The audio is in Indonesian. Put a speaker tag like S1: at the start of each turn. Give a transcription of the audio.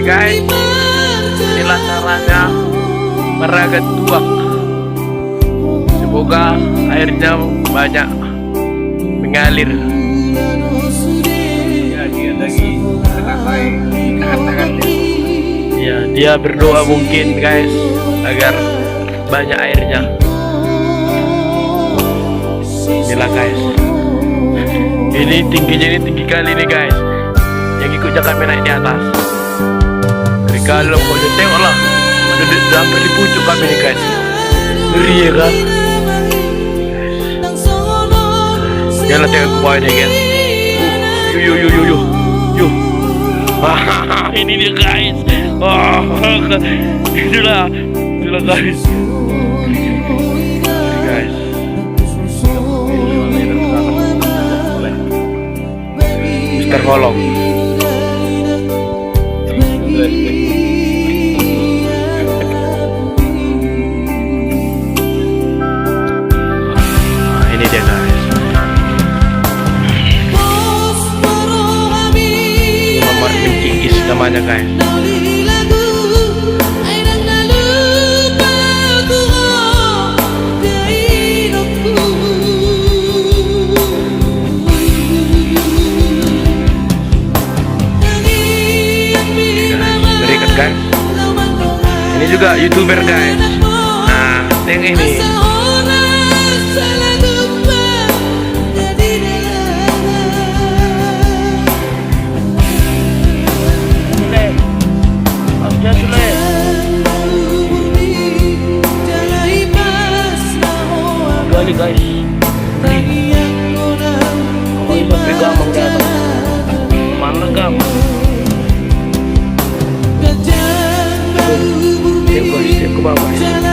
S1: guys, inilah caranya meragat tuak. Semoga airnya banyak mengalir.
S2: Ya, dia lagi tangan-tangannya.
S1: Ya, dia berdoa mungkin guys agar banyak airnya. Inilah guys. Ini tingginya ini tinggi kali nih guys. Yang ikutnya kami naik di atas. Dari kalau kau tengok lah, hampir di pucuk kami nih guys. Ngeri ya kan? Jangan tengok ke bawah ini guys. Yuh. Ini dia guys. Itulah guys. Guys. Mister Holong. Ini dia guys. Nomor Mencikis namanya guys. Berikan guys. Ini juga YouTuber guys. Nah, yang ini. Kali guys, kalau sampai gampang datang, mana gampang? Tiap ke bawah.